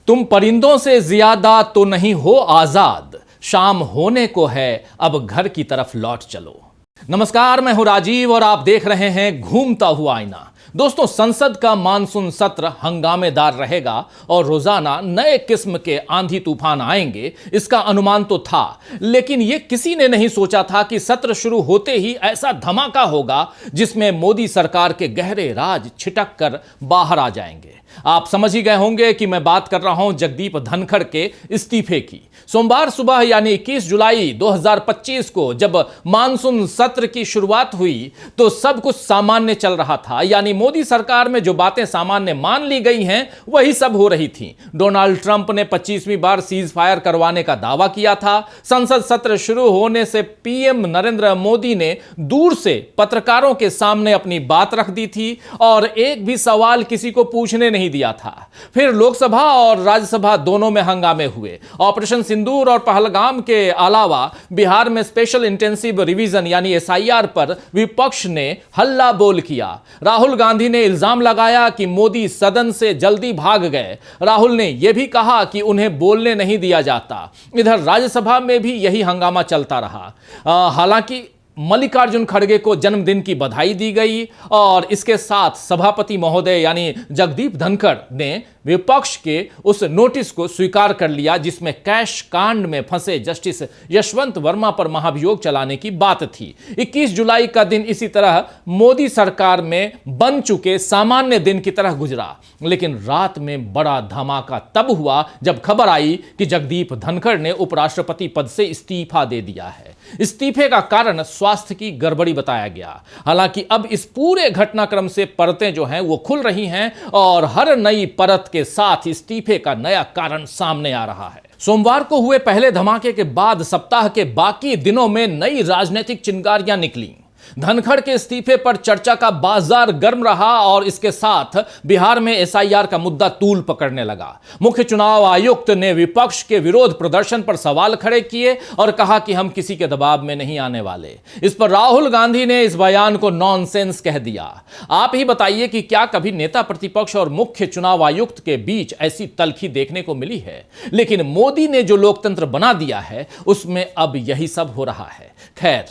तुम परिंदों से ज्यादा तो नहीं हो आजाद, शाम होने को है अब घर की तरफ लौट चलो। नमस्कार, मैं हूं राजीव और आप देख रहे हैं घूमता हुआ आईना। दोस्तों, संसद का मानसून सत्र हंगामेदार रहेगा और रोजाना नए किस्म के आंधी तूफान आएंगे, इसका अनुमान तो था, लेकिन यह किसी ने नहीं सोचा था कि सत्र शुरू होते ही ऐसा धमाका होगा जिसमें मोदी सरकार के गहरे राज छिटक कर बाहर आ जाएंगे। आप समझ ही गए होंगे कि मैं बात कर रहा हूं जगदीप धनखड़ के इस्तीफे की। सोमवार सुबह यानी 21 जुलाई 2025 को जब मानसून सत्र की शुरुआत हुई तो सब कुछ सामान्य चल रहा था, यानी मोदी सरकार में जो बातें सामान्य मान ली गई हैं वही सब हो रही थी। डोनाल्ड ट्रंप ने 25वीं बार सीज फायर करवाने का दावा किया था। संसद सत्र शुरू होने से पीएम नरेंद्र मोदी ने दूर से पत्रकारों के सामने अपनी बात रख दी थी और एक भी सवाल किसी को पूछने नहीं दिया था। फिर लोकसभा और राज्यसभा दोनों में हंगामे हुए। ऑपरेशन सिंदूर और पहलगाम के अलावा बिहार में स्पेशल इंटेंसिव रिवीजन यानी एसआईआर पर विपक्ष ने हल्ला बोल किया। राहुल गांधी ने इल्जाम लगाया कि मोदी सदन से जल्दी भाग गए। राहुल ने यह भी कहा कि उन्हें बोलने नहीं दिया जाता। इधर राज्यसभा में भी यही हंगामा चलता रहा। हालांकि मल्लिकार्जुन खड़गे को जन्मदिन की बधाई दी गई और इसके साथ सभापति महोदय यानी जगदीप धनखड़ ने विपक्ष के उस नोटिस को स्वीकार कर लिया जिसमें कैश कांड में फंसे जस्टिस यशवंत वर्मा पर महाभियोग चलाने की बात थी। 21 जुलाई का दिन इसी तरह मोदी सरकार में बन चुके सामान्य दिन की तरह गुजरा, लेकिन रात में बड़ा धमाका तब हुआ जब खबर आई कि जगदीप धनखड़ ने उपराष्ट्रपति पद से इस्तीफा दे दिया है। इस्तीफे का कारण स्वास्थ्य की गड़बड़ी बताया गया। हालांकि अब इस पूरे घटनाक्रम से परतें जो हैं वो खुल रही हैं और हर नई परत के साथ इस्तीफे का नया कारण सामने आ रहा है। सोमवार को हुए पहले धमाके के बाद सप्ताह के बाकी दिनों में नई राजनीतिक चिंगारियां निकली। धनखड़ के इस्तीफे पर चर्चा का बाजार गर्म रहा और इसके साथ बिहार में एसआईआर का मुद्दा तूल पकड़ने लगा। मुख्य चुनाव आयुक्त ने विपक्ष के विरोध प्रदर्शन पर सवाल खड़े किए और कहा कि हम किसी के दबाव में नहीं आने वाले। इस पर राहुल गांधी ने इस बयान को नॉनसेंस कह दिया। आप ही बताइए कि क्या कभी नेता प्रतिपक्ष और मुख्य चुनाव आयुक्त के बीच ऐसी तल्खी देखने को मिली है? लेकिन मोदी ने जो लोकतंत्र बना दिया है उसमें अब यही सब हो रहा है। खैर,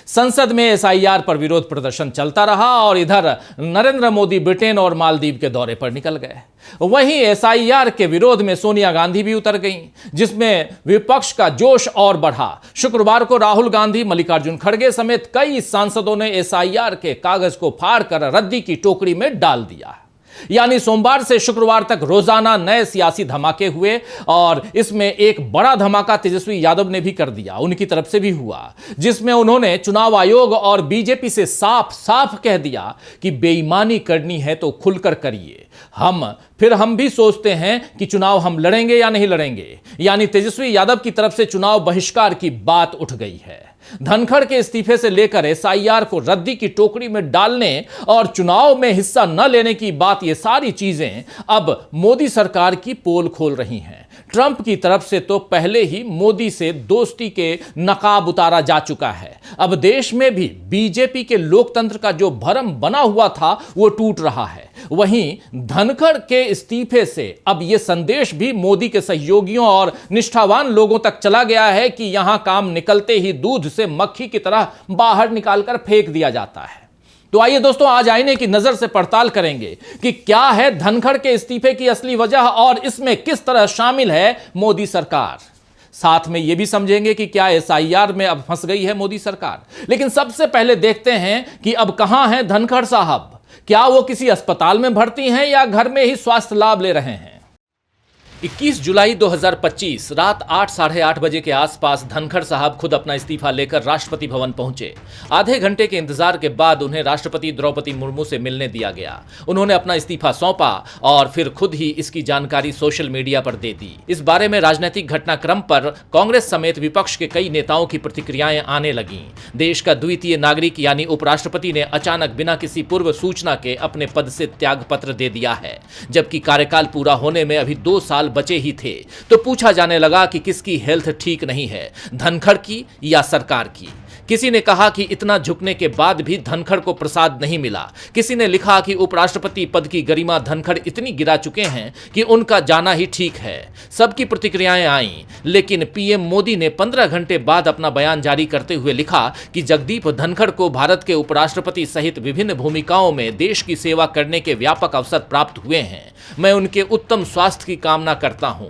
संसद में एसआईआर पर विरोध प्रदर्शन चलता रहा और इधर नरेंद्र मोदी ब्रिटेन और मालदीव के दौरे पर निकल गए। वहीं एसआईआर के विरोध में सोनिया गांधी भी उतर गईं, जिसमें विपक्ष का जोश और बढ़ा। शुक्रवार को राहुल गांधी, मल्लिकार्जुन खड़गे समेत कई सांसदों ने एसआईआर के कागज को फाड़कर रद्दी की टोकरी में डाल दिया। यानी सोमवार से शुक्रवार तक रोजाना नए सियासी धमाके हुए और इसमें एक बड़ा धमाका तेजस्वी यादव ने भी कर दिया, उनकी तरफ से भी हुआ, जिसमें उन्होंने चुनाव आयोग और बीजेपी से साफ साफ कह दिया कि बेईमानी करनी है तो खुलकर करिए। हम भी सोचते हैं कि चुनाव हम लड़ेंगे या नहीं लड़ेंगे। यानी तेजस्वी यादव की तरफ से चुनाव बहिष्कार की बात उठ गई है। धनखड़ के इस्तीफे से लेकर एसआईआर को रद्दी की टोकरी में डालने और चुनाव में हिस्सा न लेने की बात, ये सारी चीजें अब मोदी सरकार की पोल खोल रही हैं। ट्रंप की तरफ से तो पहले ही मोदी से दोस्ती के नकाब उतारा जा चुका है। अब देश में भी बीजेपी के लोकतंत्र का जो भरम बना हुआ था वो टूट रहा है। वहीं धनखड़ के इस्तीफे से अब यह संदेश भी मोदी के सहयोगियों और निष्ठावान लोगों तक चला गया है कि यहां काम निकलते ही दूध से मक्खी की तरह बाहर निकालकर फेंक दिया जाता है। तो आइए दोस्तों, आज आईने की नजर से पड़ताल करेंगे कि क्या है धनखड़ के इस्तीफे की असली वजह और इसमें किस तरह शामिल है मोदी सरकार। साथ में यह भी समझेंगे कि क्या एसआईआर में अब फंस गई है मोदी सरकार। लेकिन सबसे पहले देखते हैं कि अब कहां हैं धनखड़ साहब। क्या वो किसी अस्पताल में भर्ती हैं या घर में ही स्वास्थ्य लाभ ले रहे हैं? 21 जुलाई 2025 रात 8 साढ़े 8 बजे के आसपास धनखड़ साहब खुद अपना इस्तीफा लेकर राष्ट्रपति भवन पहुंचे। आधे घंटे के इंतजार के बाद उन्हें राष्ट्रपति द्रौपदी मुर्मू से मिलने दिया गया। उन्होंने अपना इस्तीफा सौंपा और फिर खुद ही इसकी जानकारी सोशल मीडिया पर दे दी। इस बारे में राजनीतिक घटनाक्रम पर कांग्रेस समेत विपक्ष के कई नेताओं की प्रतिक्रियाएं आने लगीं। देश का द्वितीय नागरिक यानी उपराष्ट्रपति ने अचानक बिना किसी पूर्व सूचना के अपने पद से त्याग पत्र दे दिया है, जबकि कार्यकाल पूरा होने में अभी 2 साल बचे ही थे। तो पूछा जाने लगा कि किसकी हेल्थ ठीक नहीं है, धनखड़ की या सरकार की। किसी ने कहा कि इतना झुकने के बाद भी धनखड़ को प्रसाद नहीं मिला। किसी ने लिखा कि उपराष्ट्रपति पद की गरिमा धनखड़ इतनी गिरा चुके हैं कि उनका जाना ही ठीक है। सबकी प्रतिक्रियाएं आईं, लेकिन पीएम मोदी ने 15 घंटे बाद अपना बयान जारी करते हुए लिखा कि जगदीप धनखड़ को भारत के उपराष्ट्रपति सहित विभिन्न भूमिकाओं में देश की सेवा करने के व्यापक अवसर प्राप्त हुए हैं। मैं उनके उत्तम स्वास्थ्य की कामना करता हूं।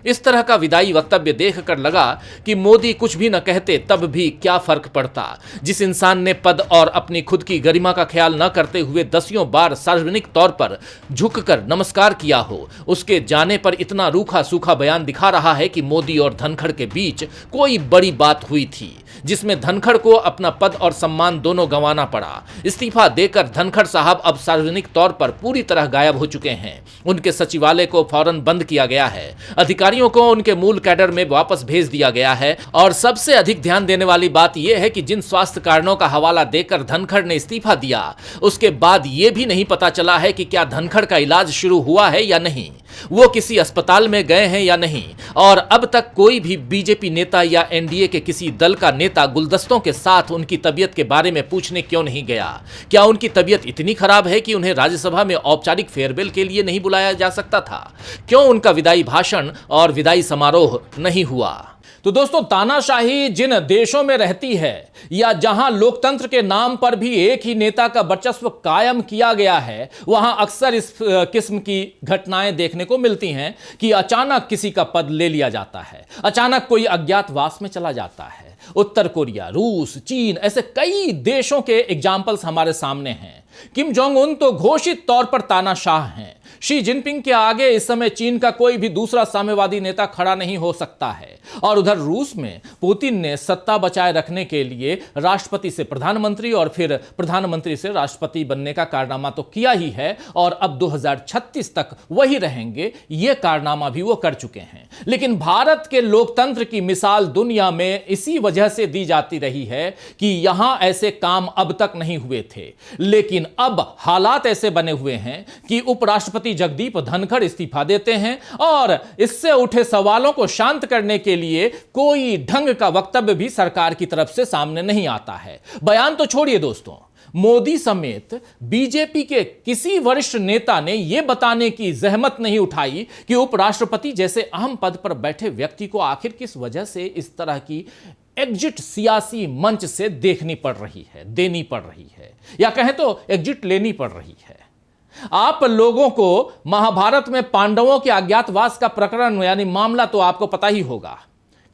इस तरह का विदाई वक्तव्य देखकर लगा कि मोदी कुछ भी न कहते तब भी क्या फर्क पड़ता। जिस इंसान ने पद और अपनी खुद की गरिमा का ख्याल न करते हुए दसियों बार सार्वजनिक तौर पर झुककर नमस्कार किया हो, उसके जाने पर इतना रूखा सूखा बयान दिखा रहा है कि मोदी और धनखड़ के बीच कोई बड़ी बात हुई थी, जिसमें धनखड़ को अपना पद और सम्मान दोनों गंवाना पड़ा। इस्तीफा देकर धनखड़ साहब अब सार्वजनिक तौर पर पूरी तरह गायब हो चुके हैं। उनके सचिवालय को फौरन बंद किया गया है। अधिकारियों को उनके मूल कैडर में वापस भेज दिया गया है। और सबसे अधिक ध्यान देने वाली बात यह है कि जिन स्वास्थ्य कारणों का हवाला देकर धनखड़ ने इस्तीफा दिया, उसके बाद यह भी नहीं पता चला है कि क्या धनखड़ का इलाज शुरू हुआ है या नहीं, वो किसी अस्पताल में गए हैं या नहीं। और अब तक कोई भी बीजेपी नेता या एनडीए के किसी दल का नेता गुलदस्तों के साथ उनकी तबीयत के बारे में पूछने क्यों नहीं गया। क्या उनकी तबीयत इतनी खराब है कि उन्हें राज्यसभा में औपचारिक फेयरवेल के लिए नहीं बुलाया जा सकता था? क्यों उनका विदाई भाषण और विदाई समारोह नहीं हुआ? तो दोस्तों, तानाशाही जिन देशों में रहती है या जहां लोकतंत्र के नाम पर भी एक ही नेता का वर्चस्व कायम किया गया है, वहां अक्सर इस किस्म की घटनाएं देखने को मिलती हैं कि अचानक किसी का पद ले लिया जाता है, अचानक कोई अज्ञातवास में चला जाता है। उत्तर कोरिया, रूस, चीन, ऐसे कई देशों के एग्जाम्पल्स हमारे सामने हैं। किम जोंग उन तो घोषित तौर पर तानाशाह हैं। शी जिनपिंग के आगे इस समय चीन का कोई भी दूसरा साम्यवादी नेता खड़ा नहीं हो सकता है। और उधर रूस में पुतिन ने सत्ता बचाए रखने के लिए राष्ट्रपति से प्रधानमंत्री और फिर प्रधानमंत्री से राष्ट्रपति बनने का कारनामा तो किया ही है, और अब 2036 तक वही रहेंगे, यह कारनामा भी वो कर चुके हैं। लेकिन भारत के लोकतंत्र की मिसाल दुनिया में इसी वजह से दी जाती रही है कि यहां ऐसे काम अब तक नहीं हुए थे। लेकिन अब हालात ऐसे बने हुए हैं कि उपराष्ट्रपति जगदीप धनखड़ इस्तीफा देते हैं और इससे उठे सवालों को शांत करने के लिए कोई ढंग का वक्तव्य भी सरकार की तरफ से सामने नहीं आता है। बयान तो छोड़िए दोस्तों, मोदी समेत बीजेपी के किसी वरिष्ठ नेता ने यह बताने की जहमत नहीं उठाई कि उपराष्ट्रपति जैसे अहम पद पर बैठे व्यक्ति को आखिर किस वजह से इस तरह की एग्जिट सियासी मंच से देनी पड़ रही है, या कहें तो एग्जिट लेनी पड़ रही है। आप लोगों को महाभारत में पांडवों के अज्ञातवास का प्रकरण यानी मामला तो आपको पता ही होगा।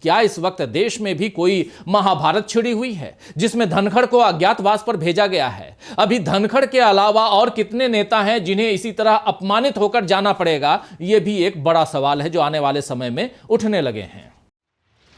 क्या इस वक्त देश में भी कोई महाभारत छिड़ी हुई है जिसमें धनखड़ को अज्ञातवास पर भेजा गया है? अभी धनखड़ के अलावा और कितने नेता हैं जिन्हें इसी तरह अपमानित होकर जाना पड़ेगा? यह भी एक बड़ा सवाल है जो आने वाले समय में उठने लगे हैं।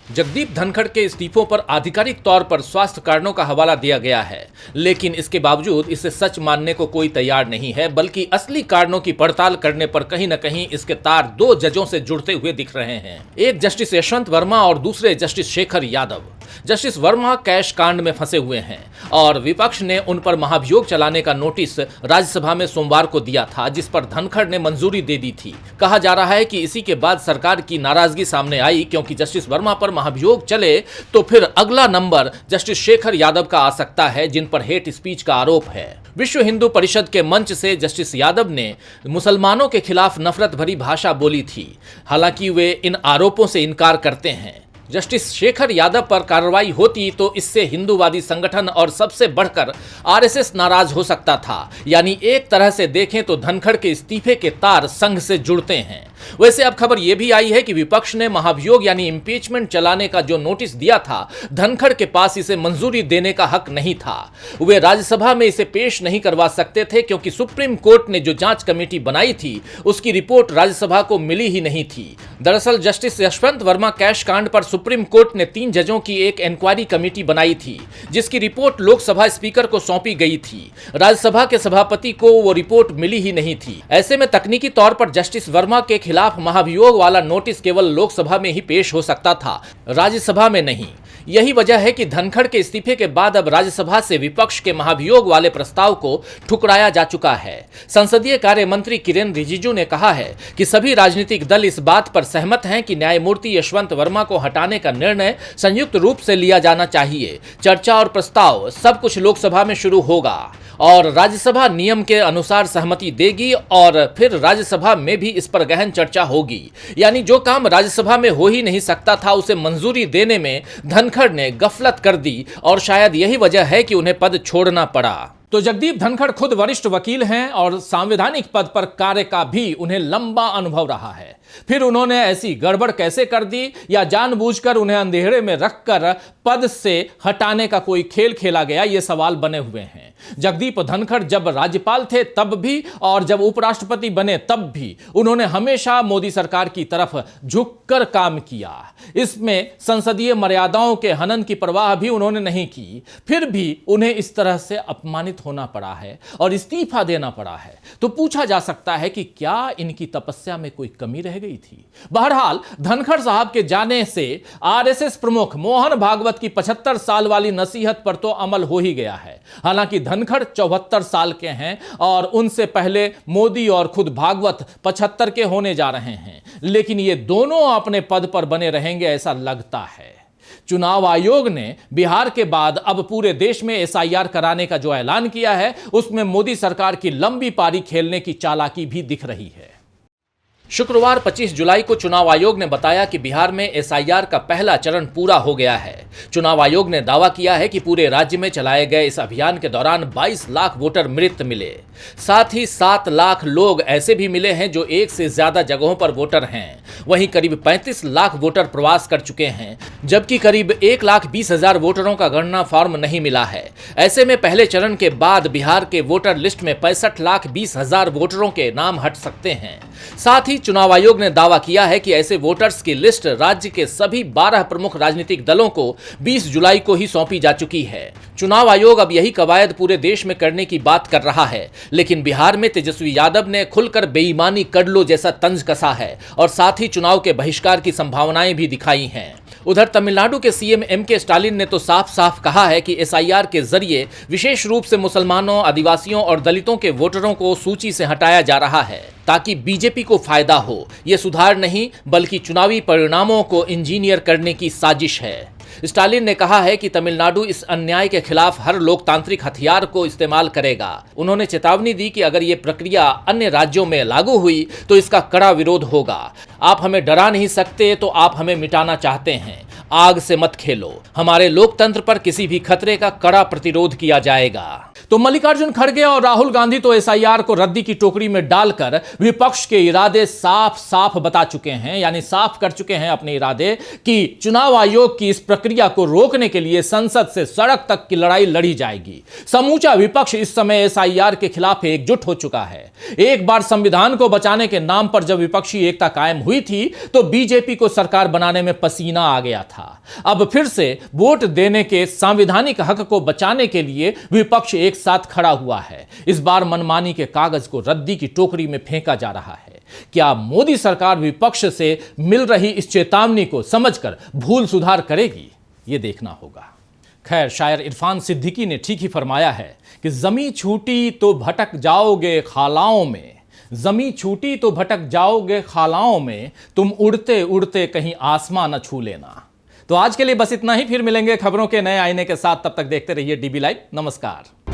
जगदीप धनखड़ के इस्तीफों पर आधिकारिक तौर पर स्वास्थ्य कारणों का हवाला दिया गया है, लेकिन इसके बावजूद इसे सच मानने को कोई तैयार नहीं है, बल्कि असली कारणों की पड़ताल करने पर कहीं न कहीं इसके तार दो जजों से जुड़ते हुए दिख रहे हैं। एक जस्टिस यशवंत वर्मा और दूसरे justice Shekhar Yadav. Justice Verma cash कांड में फंसे हुए हैं और विपक्ष ने उन पर महाभियोग चलाने का नोटिस राज्यसभा में सोमवार को दिया था, जिस पर धनखड़ ने मंजूरी दे दी थी। कहा जा रहा है कि इसी के बाद सरकार की नाराजगी सामने आई, क्योंकि जस्टिस वर्मा पर महाभियोग चले तो फिर अगला नंबर जस्टिस शेखर यादव का आ सकता है, जिन पर हेट स्पीच का आरोप है। विश्व हिंदू परिषद के मंच से जस्टिस यादव ने मुसलमानों के खिलाफ नफरत भरी भाषा बोली थी। हालांकि वे इन आरोपों से इनकार करते हैं। जस्टिस शेखर यादव पर कार्रवाई होती तो इससे हिंदूवादी संगठन और सबसे बढ़कर आरएसएस नाराज हो सकता था। यानी एक तरह से देखें तो धनखड़ के इस्तीफे के तार संघ से जुड़ते हैं। वैसे अब खबर यह भी आई है कि विपक्ष ने महाभियोग यानी इंपीचमेंट चलाने का जो नोटिस दिया था, धनखड़ के पास इसे मंजूरी देने का हक नहीं था। वे राज्यसभा में इसे पेश नहीं करवा सकते थे, क्योंकि सुप्रीम कोर्ट ने जो जांच कमेटी बनाई थी उसकी रिपोर्ट राज्यसभा को मिली ही नहीं थी। दरअसल जस्टिस यशवंत वर्मा कैश कांड पर सुप्रीम कोर्ट ने 3 जजों की एक इंक्वायरी कमेटी बनाई थी, जिसकी रिपोर्ट लोकसभा स्पीकर को सौंपी गई थी। राज्यसभा के सभापति को वो रिपोर्ट मिली ही नहीं थी। ऐसे में तकनीकी तौर पर जस्टिस वर्मा के खिलाफ महाभियोग वाला नोटिस केवल लोकसभा में ही पेश हो सकता था, राज्यसभा में नहीं। यही वजह है कि धनखड़ के इस्तीफे के बाद अब राज्यसभा से विपक्ष के महाभियोग वाले प्रस्ताव को ठुकराया जा चुका है। संसदीय कार्य मंत्री किरेन रिजिजू ने कहा है कि सभी राजनीतिक दल इस बात पर सहमत हैं कि न्यायमूर्ति यशवंत वर्मा को हटाने का निर्णय संयुक्त रूप से लिया जाना चाहिए। चर्चा और प्रस्ताव सब कुछ लोकसभा में शुरू होगा और राज्यसभा नियम के अनुसार सहमति देगी और फिर राज्यसभा में भी इस पर गहन चर्चा होगी। यानी जो काम राज्यसभा में हो ही नहीं सकता था उसे मंजूरी देने में धनखड़ ने गफलत कर दी और शायद यही वजह है कि उन्हें पद छोड़ना पड़ा। तो जगदीप धनखड़ खुद वरिष्ठ वकील हैं और संवैधानिक पद पर कार्य का भी उन्हें लंबा अनुभव रहा है। फिर उन्होंने ऐसी गड़बड़ कैसे कर दी या जानबूझकर उन्हें अंधेरे में रखकर पद से हटाने का कोई खेल खेला गया, ये सवाल बने हुए हैं। जगदीप धनखड़ जब राज्यपाल थे तब भी और जब उपराष्ट्रपति बने तब भी उन्होंने हमेशा मोदी सरकार की तरफ झुककर काम किया। इसमें संसदीय मर्यादाओं के हनन की परवाह भी उन्होंने नहीं की। फिर भी उन्हें इस तरह से अपमानित होना पड़ा है और इस्तीफा देना पड़ा है। तो पूछा जा सकता है कि क्या इनकी तपस्या में कोई कमी रह गई थी? बहरहाल धनखड़ साहब के जाने से आरएसएस प्रमुख मोहन भागवत की 75 साल वाली नसीहत पर तो अमल हो ही गया है। हालांकि धनखड़ 74 साल के हैं और उनसे पहले मोदी और खुद भागवत 75 के होने जा रहे हैं, लेकिन ये दोनों अपने पद पर बने रहेंगे ऐसा लगता है। चुनाव आयोग ने बिहार के बाद अब पूरे देश में एसआईआर कराने का जो ऐलान किया है उसमें मोदी सरकार की लंबी पारी खेलने की चालाकी भी दिख रही है। शुक्रवार 25 जुलाई को चुनाव आयोग ने बताया कि बिहार में एसआईआर का पहला चरण पूरा हो गया है। चुनाव आयोग ने दावा किया है कि पूरे राज्य में चलाए गए इस अभियान के दौरान 22 लाख वोटर मृत मिले। साथ ही 7 लाख लोग ऐसे भी मिले हैं जो एक से ज्यादा जगहों पर वोटर हैं। वहीं करीब 35 लाख वोटर प्रवास कर चुके हैं, जबकि करीब 1,20,000 वोटरों का गणना फॉर्म नहीं मिला है। ऐसे में पहले चरण के बाद बिहार के वोटर लिस्ट में 65,20,000 वोटरों के नाम हट सकते हैं। साथ ही चुनाव आयोग ने दावा किया है कि ऐसे वोटर्स की लिस्ट राज्य के सभी 12 प्रमुख राजनीतिक दलों को 20 जुलाई को ही सौंपी जा चुकी है। चुनाव आयोग अब यही कवायद पूरे देश में करने की बात कर रहा है, लेकिन बिहार में तेजस्वी यादव ने खुलकर बेईमानी कर लो जैसा तंज कसा है और साथ ही चुनाव के बहिष्कार की संभावनाएं भी दिखाई हैं। उधर तमिलनाडु के सीएम एमके स्टालिन ने तो साफ साफ कहा है कि एसआईआर के जरिए विशेष रूप से मुसलमानों, आदिवासियों और दलितों के वोटरों को सूची से हटाया जा रहा है ताकि बीजेपी को फायदा हो। यह सुधार नहीं बल्कि चुनावी परिणामों को इंजीनियर करने की साजिश है। स्टालिन ने कहा है कि तमिलनाडु इस अन्याय के खिलाफ हर लोकतांत्रिक हथियार को इस्तेमाल करेगा। उन्होंने चेतावनी दी कि अगर ये प्रक्रिया अन्य राज्यों में लागू हुई तो इसका कड़ा विरोध होगा। आप हमें डरा नहीं सकते तो आप हमें मिटाना चाहते हैं। आग से मत खेलो। हमारे लोकतंत्र पर किसी भी खतरे का कड़ा प्रतिरोध किया जाएगा। तो मल्लिकार्जुन खड़गे और राहुल गांधी तो एसआईआर को रद्दी की टोकरी में डालकर विपक्ष के इरादे साफ साफ बता चुके हैं, यानी साफ कर चुके हैं अपने इरादे कि चुनाव आयोग की इस प्रक्रिया को रोकने के लिए संसद से सड़क तक की लड़ाई लड़ी जाएगी। समूचा विपक्ष इस समय एसआईआर के खिलाफ एकजुट हो चुका है। एक बार संविधान को बचाने के नाम पर जब विपक्षी एकता कायम हुई थी तो बीजेपी को सरकार बनाने में पसीना आ गया था। अब फिर से वोट देने के संवैधानिक हक को बचाने के लिए विपक्ष एक साथ खड़ा हुआ है। इस बार मनमानी के कागज को रद्दी की टोकरी में फेंका जा रहा है। क्या मोदी सरकार विपक्ष से मिल रही इस चेतावनी को समझकर भूल सुधार करेगी? यह देखना होगा। खैर, शायर इरफान सिद्दीकी ने ठीक ही फरमाया है कि जमी छूटी तो भटक जाओगे खालाओं में, जमी छूटी तो भटक जाओगे खालाओं में, तुम उड़ते उड़ते कहीं आसमां न छू लेना। तो आज के लिए बस इतना ही। फिर मिलेंगे खबरों के नए आईने के साथ। तब तक देखते रहिए डीबी लाइव। नमस्कार।